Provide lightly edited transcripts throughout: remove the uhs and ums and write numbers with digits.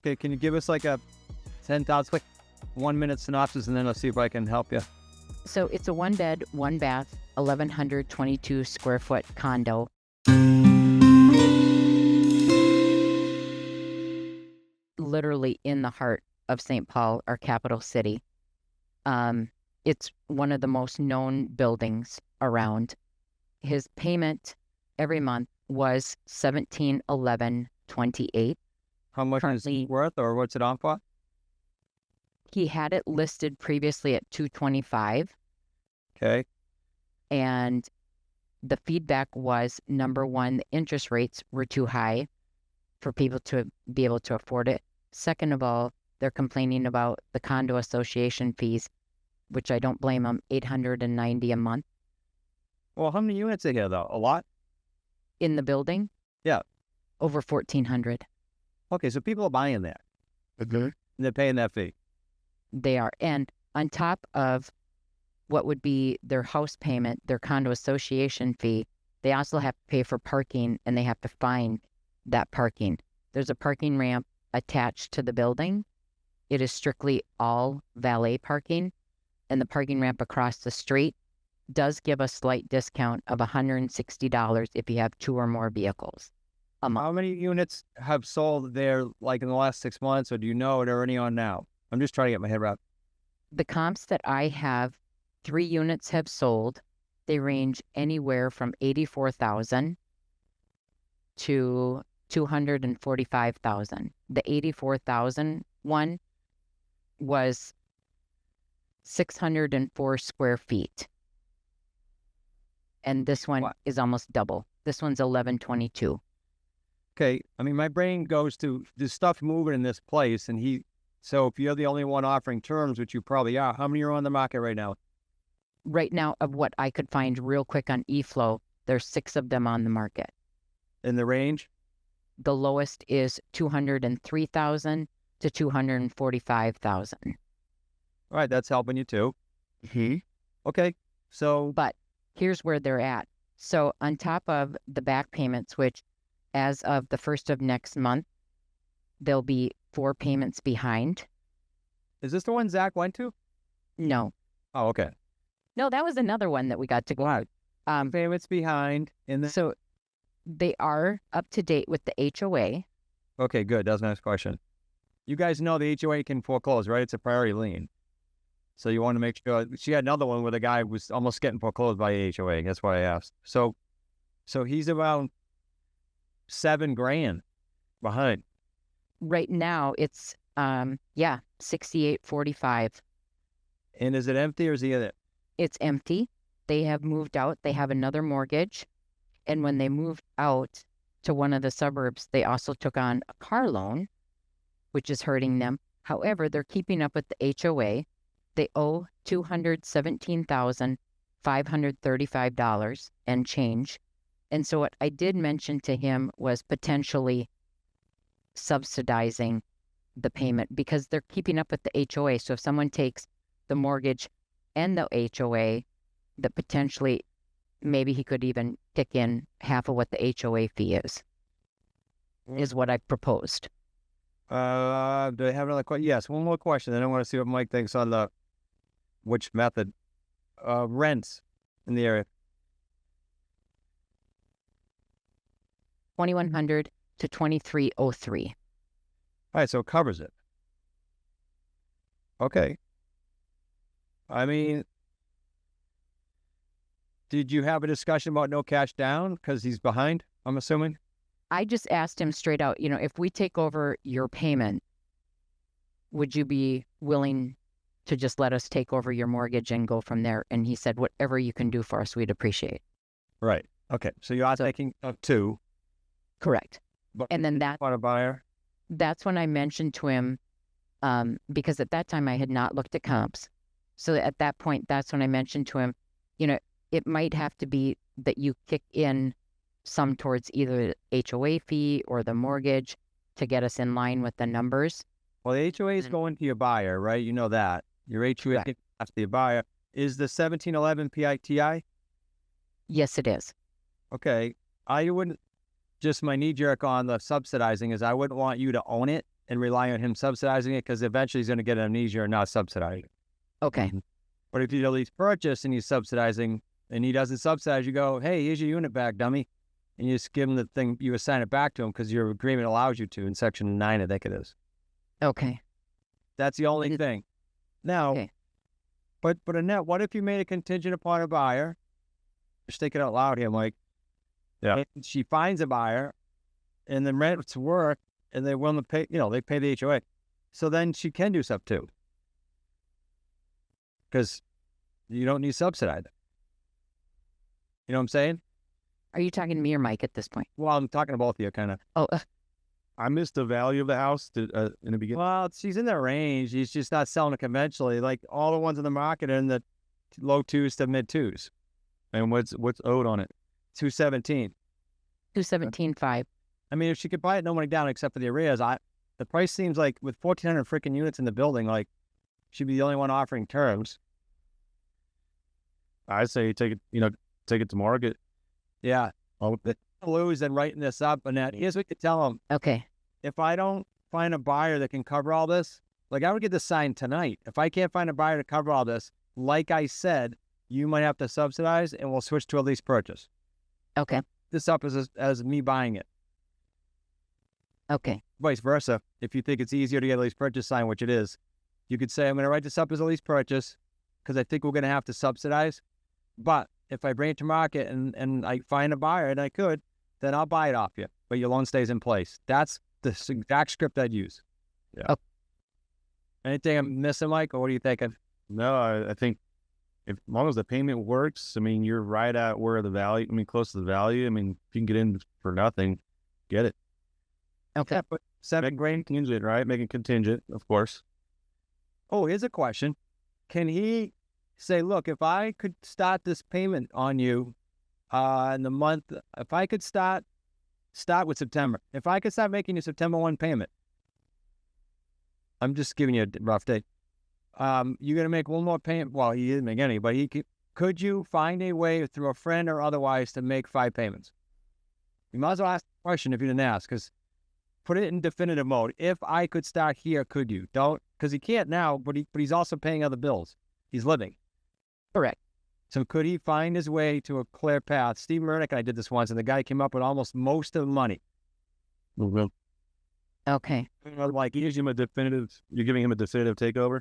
Okay, can you give us like a 10,000, quick 1 minute synopsis, and then I'll see if I can help you. So it's a 1-bed, 1-bath, 1,122 square foot condo. Literally in the heart of St. Paul, our capital city. It's one of the most known buildings around. His payment every month was $1,711.28. How much is it worth, or what's it on for? He had it listed previously at $225. Okay. And the feedback was, number one, the interest rates were too high for people to be able to afford it. Second of all, they're complaining about the condo association fees, which I don't blame them, $890 a month. Well, how many units are here, though? A lot? In the building? Yeah. Over 1,400. Okay, so people are buying there. Okay. And they're paying that fee. They are. And on top of what would be their house payment, their condo association fee, they also have to pay for parking, and they have to find that parking. There's a parking ramp attached to the building. It is strictly all valet parking, and the parking ramp across the street does give a slight discount of $160 if you have 2 or more vehicles a month. How many units have sold there, like in the last 6 months, or do you know, are there any on now? I'm just trying to get my head around. The comps that I have, 3 units have sold. They range anywhere from $84,000 to $245,000. The $84,000 one was 604 square feet. And this one is almost double. This one's 1,122. Okay, I mean, my brain goes to, there's stuff moving in this place, and so if you're the only one offering terms, which you probably are, how many are on the market right now? Right now, of what I could find real quick on eFlow, there's 6 of them on the market. In the range? The lowest is $203,000 to $245,000. All right, that's helping you too. Mm-hmm. Okay, so... But here's where they're at. So on top of the back payments, which as of the 1st of next month, there'll be 4 payments behind. Is this the one Zach went to? No. Oh, okay. No, that was another one that we got to go out. Payments behind. So they are up to date with the HOA. Okay, good. That's my next question. You guys know the HOA can foreclose, right? It's a priority lien. So you want to make sure. She had another one where the guy was almost getting foreclosed by the HOA. That's why I asked. So he's around $7,000 behind. Right now, it's $68.45. And is it empty, or is he in it? It's empty. They have moved out. They have another mortgage. And when they moved out to one of the suburbs, they also took on a car loan, which is hurting them. However, they're keeping up with the HOA. They owe $217,535 and change. And so what I did mention to him was potentially subsidizing the payment, because they're keeping up with the HOA. So if someone takes the mortgage and the HOA, that potentially maybe he could even kick in half of what the HOA fee is what I proposed. Do I have another question? Yes, one more question. Then I want to see what Mike thinks on which method. Rents in the area. 2,100 to 2,303. All right, so it covers it. Okay. I mean, did you have a discussion about no cash down because he's behind, I'm assuming? I just asked him straight out, if we take over your payment, would you be willing to just let us take over your mortgage and go from there? And he said, whatever you can do for us, we'd appreciate. Right. Okay. So you are thinking of 2. Correct. But and then want a buyer? That's when I mentioned to him, because at that time I had not looked at comps. So at that point, that's when I mentioned to him, it might have to be that you kick in some towards either the HOA fee or the mortgage to get us in line with the numbers. Well, the HOA is going to your buyer, right? You know that. Your HOA is to your buyer. Is the 1711 PITI? Yes, it is. Okay. I wouldn't, just my knee jerk on the subsidizing is I wouldn't want you to own it and rely on him subsidizing it, because eventually he's going to get amnesia or not subsidizing it. Okay. But if you do lease purchase and he's subsidizing and he doesn't subsidize, you go, hey, here's your unit back, dummy. And you just give him the thing, you assign it back to him because your agreement allows you to in Section 9, I think it is. Okay. That's the only thing. Now, Okay. but Annette, what if you made a contingent upon a buyer? Just think it out loud here, Mike. Yeah. And she finds a buyer and then rents work and they're willing to pay, they pay the HOA. So then she can do sub 2. Because you don't need subsidized. You know what I'm saying? Are you talking to me or Mike at this point? Well, I'm talking to both of you, kind of. Oh, I missed the value of the house in the beginning. Well, she's in the range. She's just not selling it conventionally. Like all the ones in the market are in the low 2s to mid 2s. And what's owed on it? 217. 217.5. I mean, if she could buy it, no money down except for the arrears. The price seems like with 1,400 freaking units in the building, like she'd be the only one offering terms. I say take it to market. Yeah. Oh, Lose and writing this up, Annette. Here's what you tell them. Okay. If I don't find a buyer that can cover all this, like I would get this signed tonight. If I can't find a buyer to cover all this, like I said, you might have to subsidize and we'll switch to a lease purchase. Okay. This up as me buying it. Okay. Vice versa. If you think it's easier to get a lease purchase signed, which it is, you could say, I'm going to write this up as a lease purchase because I think we're going to have to subsidize. But if I bring it to market and I find a buyer, and I could, then I'll buy it off you. But your loan stays in place. That's the exact script I'd use. Yeah. Oh. Anything I'm missing, Mike, or what are you thinking? No, I think as long as the payment works, I mean, you're right at where the value, close to the value. I mean, if you can get in for nothing, get it. Okay. Yeah, but $7 grand. Contingent, right? Make it contingent, of course. Oh, here's a question. Can he say, look, if I could start this payment on you in the month, if I could start with September, if I could start making you September 1 payment, I'm just giving you a rough date. You're going to make one more payment. Well, he didn't make any, but could you find a way through a friend or otherwise to make 5 payments? You might as well ask the question if you didn't ask, because put it in definitive mode. If I could start here, could you? Don't, because he can't now, but he's also paying other bills. He's living. Correct. So could he find his way to a clear path? Steve Murdoch and I did this once, and the guy came up with almost most of the money. Mm-hmm. Okay. Like, You're giving him a definitive takeover?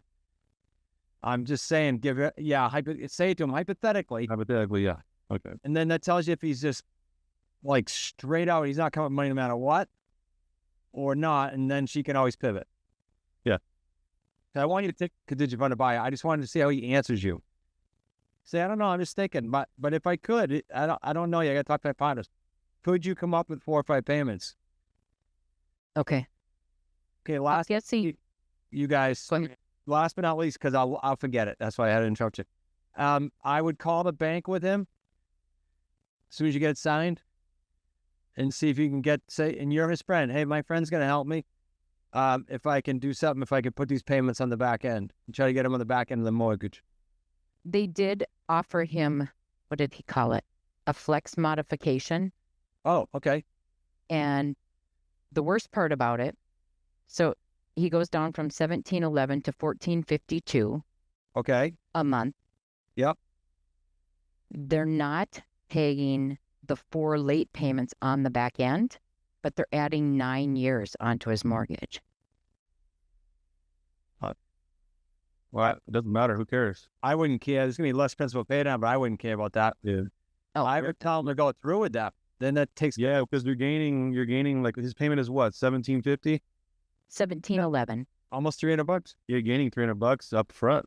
I'm just saying, say it to him hypothetically. Hypothetically, yeah. Okay. And then that tells you if he's just like straight out, he's not coming with money no matter what, or not, and then she can always pivot. Yeah. I want you to take contingent fund to buy. I just wanted to see how he answers you. Say, I don't know, I'm just thinking, but if I could, I don't know. I got to talk to my partners. Could you come up with 4 or 5 payments? Okay. Okay, last, Yes, see. you guys, Go ahead. last but not least, because I'll forget it. That's why I had to interrupt you. I would call the bank with him as soon as you get it signed and see if you can and you're his friend. Hey, my friend's going to help me. If I can do something, if I could put these payments on the back end and try to get them on the back end of the mortgage. They did offer him, what did he call it? A flex modification. Oh, okay. And the worst part about it, so he goes down from 1711 to 1452 Okay. a month. Yep. They're not paying the 4 late payments on the back end, but they're adding 9 years onto his mortgage. Well, it doesn't matter. Who cares? I wouldn't care. There's going to be less principal pay down, but I wouldn't care about that. Yeah. Oh, I would tell him to go through with that. Then that takes. Yeah, because you're gaining like his payment is what, $1,750? 1711. Almost $300. You're gaining $300 up front.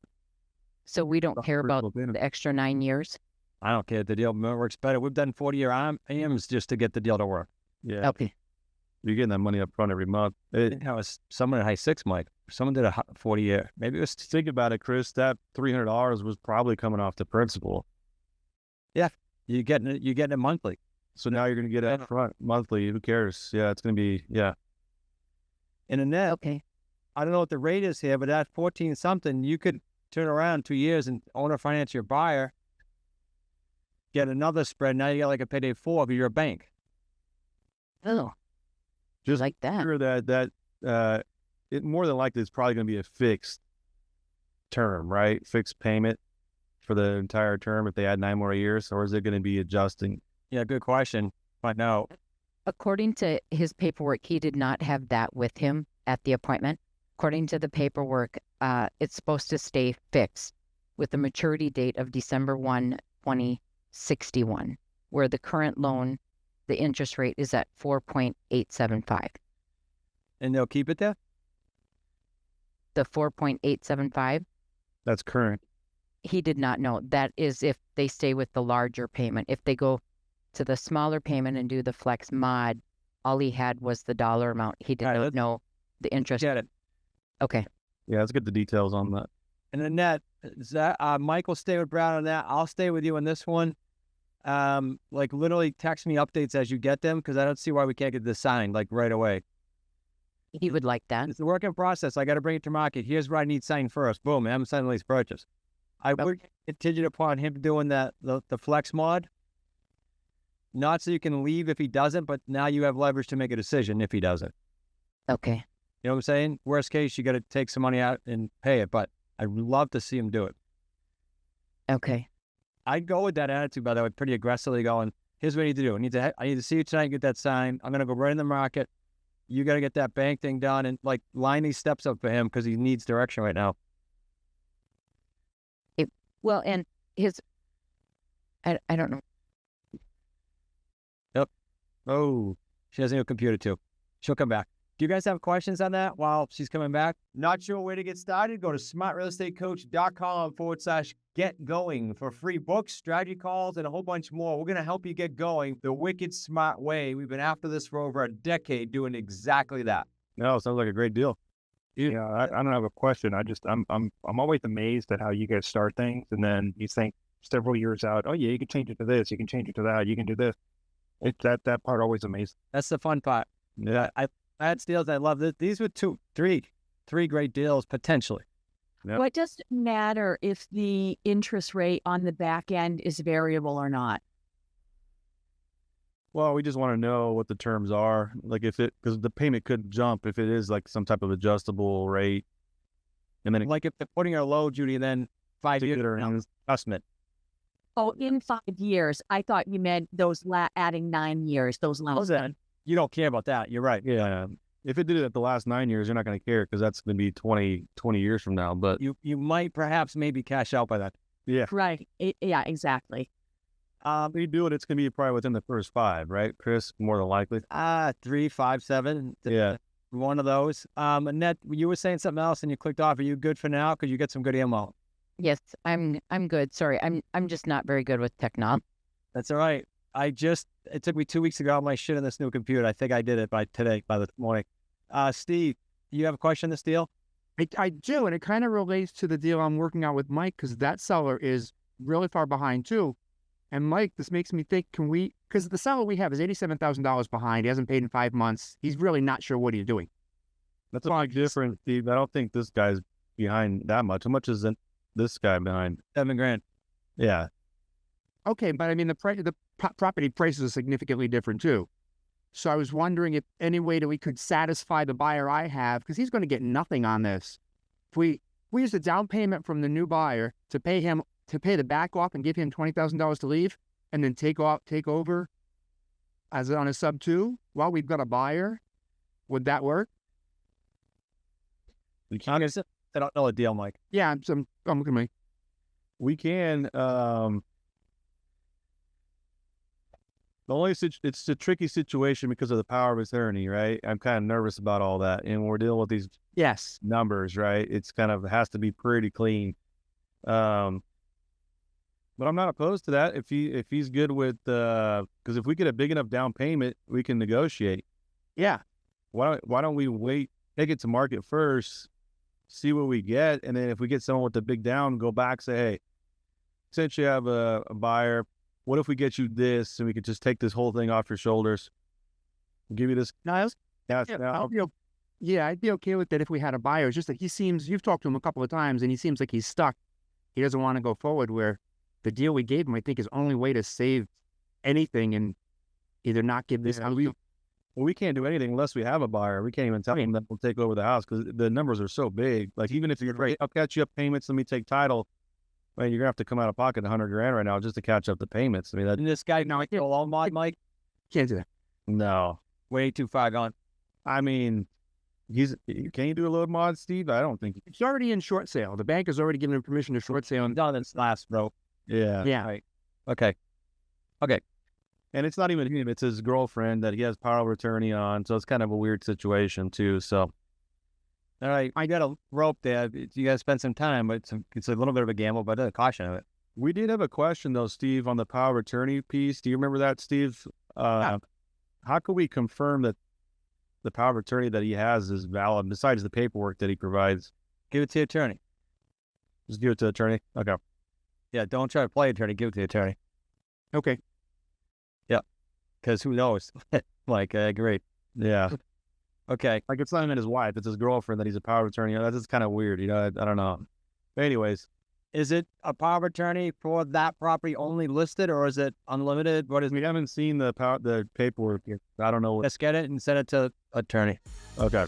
So we don't That's care about principal payment. the extra 9 years. I don't care if the deal works better. We've done 40-year AMs just to get the deal to work. Yeah. Okay. You're getting that money up front every month. I think that was someone at high 6, Mike. Someone did a 40-year. Maybe it was. Think about it, Chris. That $300 was probably coming off the principal. You're getting it monthly. So now you're going to get it up front monthly. Who cares? Yeah, it's going to be, yeah. In a net, Okay. I don't know what the rate is here, but at 14 something, you could turn around 2 years and owner finance your buyer, get another spread. Now you got like a payday 4 if you're a bank. Oh, Just like that. sure that it more than likely it's probably going to be a fixed term, right? Fixed payment for the entire term if they add 9 more years, or is it going to be adjusting? Yeah, good question. Find out. According to his paperwork, he did not have that with him at the appointment. According to the paperwork, it's supposed to stay fixed with the maturity date of December 1, 2061, where the current loan, the interest rate is at 4.875. And they'll keep it there? The 4.875, That's current. he did not know. That is if they stay with the larger payment. If they go to the smaller payment and do the flex mod, all he had was the dollar amount. He did All right, not let's know the interest. Get it. Okay. Yeah, let's get the details on that. And Annette, is that, Mike will stay with Brad on that. I'll stay with you on this one. Like literally text me updates as you get them, because I don't see why we can't get this signed like right away. He would like that. It's a work in process. I got to bring it to market. Here's what I need signed first. Boom. I haven't signed the lease purchase. I would contingent upon him doing the flex mod. Not so you can leave if he doesn't, but now you have leverage to make a decision if he doesn't. Okay. You know what I'm saying? Worst case, you got to take some money out and pay it, but I'd love to see him do it. Okay. I'd go with that attitude, by the way, pretty aggressively going, here's what I need to do. I need to see you tonight and get that signed. I'm going to go right in the market. You got to get that bank thing done and like line these steps up for him because he needs direction right now. Well, and I don't know. Yep. Oh, she has a new computer too. She'll come back. Do you guys have questions on that while she's coming back? Not sure where to get started? Go to smartrealestatecoach.com/get going for free books, strategy calls, and a whole bunch more. We're going to help you get going the wicked smart way. We've been after this for over a decade doing exactly that. No, sounds like a great deal. Yeah, I don't have a question. I'm always amazed at how you guys start things, and then you think several years out, oh yeah, you can change it to this, you can change it to that, you can do this. That part always amazes. That's the fun part. Yeah, I had deals. I love this. These were three great deals potentially. Yep. Well, it doesn't matter if the interest rate on the back end is variable or not. Well, we just want to know what the terms are, like because the payment could jump if it is like some type of adjustable rate, and then Like if they're putting her low, Judy, then 5 years Consider an adjustment. Oh, in 5 years, I thought you meant those adding 9 years, those last. Then you don't care about that. You're right. yeah, if it did it at the last 9 years, you're not going to care because that's going to be 20 years from now. But You might perhaps maybe cash out by that. yeah, Right. Yeah, exactly. if you do it, it's going to be probably within the first 5, right, Chris? More than likely. 3, 5, 7. Yeah. One of those. Annette, you were saying something else and you clicked off. Are you good for now? Because you get some good ammo. Yes, I'm good. Sorry, I'm just not very good with technology. That's all right. It took me 2 weeks to get all my shit in this new computer. I think I did it by this morning. Steve, you have a question on this deal? I do, and it kind of relates to the deal I'm working out with Mike, because that seller is really far behind too. And Mike, this makes me think, because the seller we have is $87,000 behind. He hasn't paid in 5 months. He's really not sure what he's doing. That's a big difference, Steve. I don't think this guy's behind that much. How much is this guy behind? $7,000. Yeah. Okay, but I mean, the property prices are significantly different too. So I was wondering if any way that we could satisfy the buyer I have, because he's going to get nothing on this. If we use the down payment from the new buyer to pay the back off and give him $20,000 to leave, and then take over as on a sub 2 while we've got a buyer, would that work? I don't know a deal, Mike. Yeah, I'm looking at me. We can. It's a tricky situation because of the power of attorney, right? I'm kind of nervous about all that, and we're dealing with these Yes. numbers, right? It's kind of has to be pretty clean. But I'm not opposed to that if he's good with because if we get a big enough down payment, we can negotiate. Yeah. Why don't we wait, take it to market first, see what we get, and then if we get someone with a big down, go back, say, hey, since you have a buyer, what if we get you this and we could just take this whole thing off your shoulders? We'll give you this. Niles? Yeah, I'd be okay with that if we had a buyer. It's just that you've talked to him a couple of times, and he seems like he's stuck. He doesn't want to go forward, where the deal we gave him, I think, is only way to save anything and either not give this out. Well, we can't do anything unless we have a buyer. We can't even tell them that we'll take over the house because the numbers are so big. Like, even if you're right, I'll catch you up payments. Let me take title. Man, you're gonna have to come out of pocket $100,000 right now just to catch up the payments. I mean, that And this guy, no, I can't loan mod, Mike. Can't do that. no. Way too far gone. I mean, can you do a load mod, Steve? I don't think. It's already in short sale. The bank has already given him permission to short sale. And, Done this last, bro. Yeah. yeah. Right. Okay. And it's not even him; it's his girlfriend that he has power of attorney on. So it's kind of a weird situation too. So, All right. I got a rope there. You guys spend some time, but it's a little bit of a gamble, but a caution of it. we did have a question though, Steve, on the power of attorney piece. Do you remember that, Steve? How can we confirm that the power of attorney that he has is valid besides the paperwork that he provides? Give it to the attorney. Just give it to the attorney. Okay. Yeah, don't try to play attorney. Give it to the attorney. Okay. Because who knows? Like, I agree. Yeah. Okay. Like, it's not even his wife; it's his girlfriend that he's a power of attorney. That's just kind of weird. I don't know. But anyways, Is it a power of attorney for that property only listed, or is it unlimited? What is we haven't seen the paperwork yet. I don't know what. Let's get it and send it to attorney. Okay.